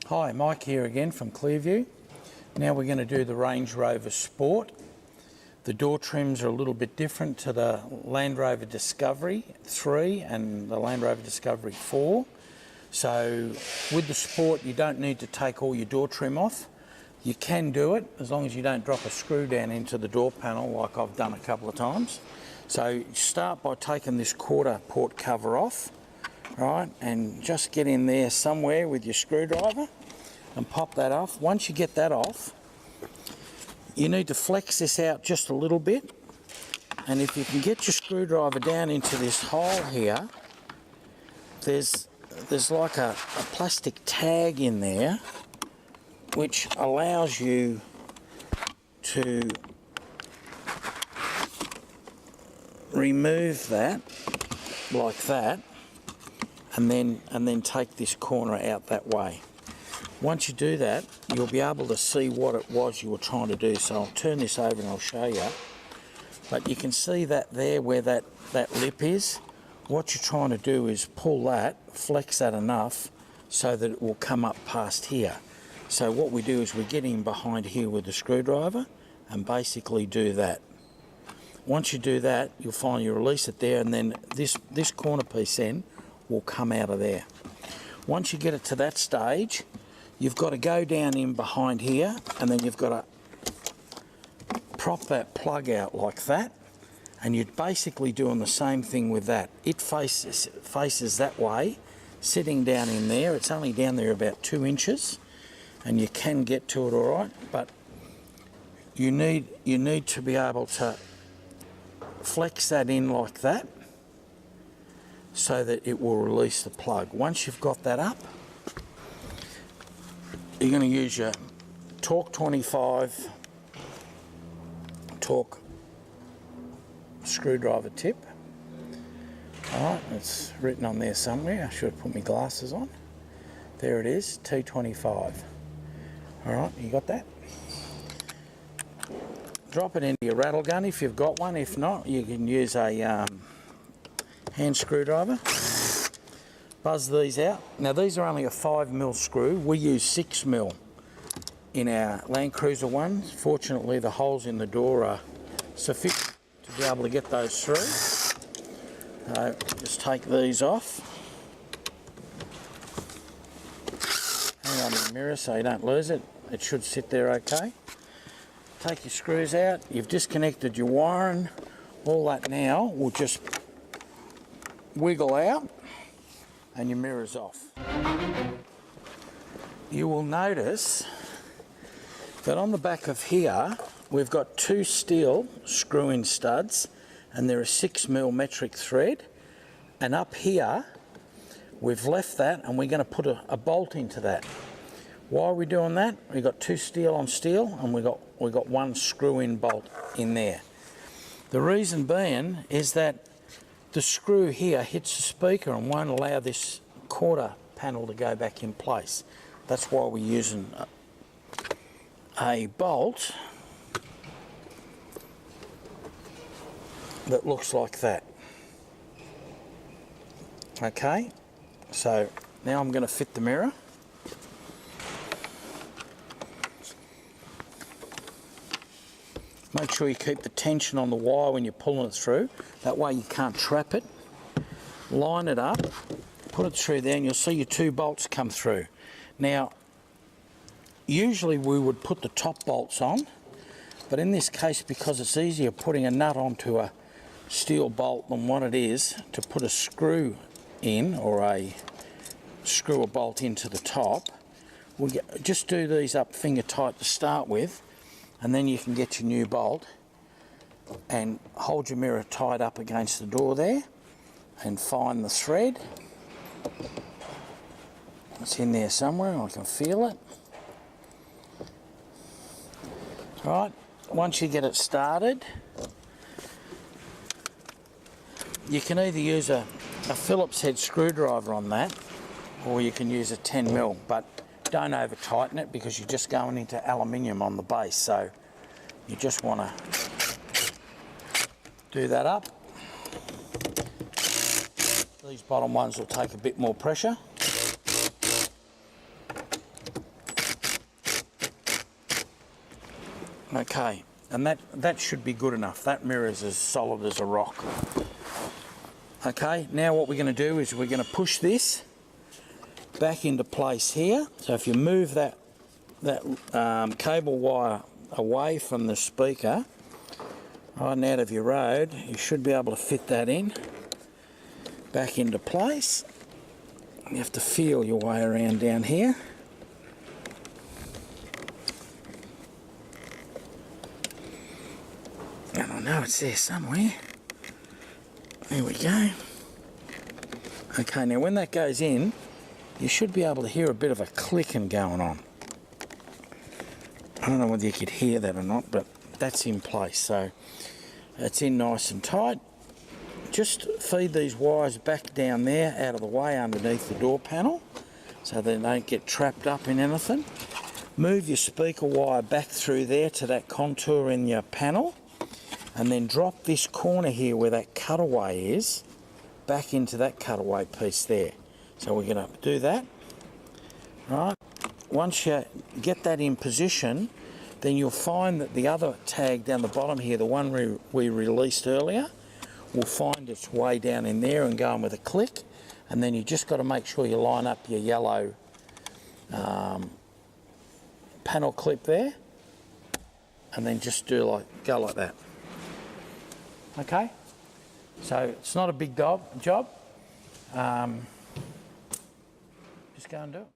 Hi, Mike here again from Clearview. Now we're going to do the Range Rover Sport. The door trims are a little bit different to the Land Rover Discovery 3 and the Land Rover Discovery 4. So with the Sport you don't need to take all your door trim off. You can do it as long as you don't drop a screw down into the door panel like I've done a couple of times. So you start by taking this quarter port cover off, right, and just get in there somewhere with your screwdriver and pop that off. Once you get that off, you need to flex this out just a little bit, and if you can get your screwdriver down into this hole here, there's like a plastic tag in there which allows you to remove that like that, and then take this corner out that way. Once you do that, you'll be able to see what it was you were trying to do. So I'll turn this over and I'll show you. But you can see that there where that lip is. What you're trying to do is pull that, flex that enough so that it will come up past here. So what we do is we get in behind here with the screwdriver and basically do that. Once you do that, you'll find you release it there, and then this corner piece then will come out of there. Once you get it to that stage, you've got to go down in behind here, and then you've got to prop that plug out like that, and you're basically doing the same thing with that. It faces that way, sitting down in there. It's only down there about 2 inches, and you can get to it all right, but you need to be able to flex that in like that so that it will release the plug. Once you've got that up, you're going to use your Torque 25 torque screwdriver tip. Alright, it's written on there somewhere. I should have put my glasses on. There it is, T25. Alright, you got that? Drop it into your rattle gun if you've got one. If not, you can use a hand screwdriver. Buzz these out. Now these are only a 5mm screw. We use 6mm in our Land Cruiser ones. Fortunately the holes in the door are sufficient to be able to get those through. So just take these off. Hang on the mirror so you don't lose it. It should sit there okay. Take your screws out. You've disconnected your wiring. All that now will just wiggle out and your mirror's off. You will notice that on the back of here we've got 2 steel screw-in studs, and they're a 6mm metric thread, and up here we've left that and we're going to put a bolt into that. Why are we doing that? We've got 2 steel on steel, and we've got 1 screw-in bolt in there. The reason being is that the screw here hits the speaker and won't allow this quarter panel to go back in place. That's why we're using a bolt that looks like that. Okay, so now I'm going to fit the mirror. Make sure you keep the tension on the wire when you're pulling it through. That way you can't trap it. Line it up, put it through there, and you'll see your 2 bolts come through. Now, usually we would put the top bolts on, but in this case, because it's easier putting a nut onto a steel bolt than what it is to put a screw in, or a screw a bolt into the top, we'll just do these up finger tight to start with, and then you can get your new bolt and hold your mirror tied up against the door there and find the thread. It's in there somewhere, I can feel it. Right, once you get it started, you can either use a Phillips head screwdriver on that, or you can use a 10mm, but don't over tighten it because you're just going into aluminium on the base, so you just want to do that up. These bottom ones will take a bit more pressure. Okay, and that should be good enough. That mirror is as solid as a rock. Okay, now what we're going to do is we're going to push this back into place here. So if you move that cable wire away from the speaker, right and out of your road, you should be able to fit that in, back into place. You have to feel your way around down here. And I know it's there somewhere. There we go. Okay, now when that goes in, you should be able to hear a bit of a clicking going on. I don't know whether you could hear that or not, but that's in place. So it's in nice and tight. Just feed these wires back down there out of the way underneath the door panel so they don't get trapped up in anything. Move your speaker wire back through there to that contour in your panel, and then drop this corner here where that cutaway is back into that cutaway piece there. So we're going to do that. Right. Once you get that in position, then you'll find that the other tag down the bottom here, the one we released earlier, will find its way down in there and go in with a click. And then you just got to make sure you line up your yellow panel clip there, and then just go like that. Okay, so it's not a big job. Just go and do it.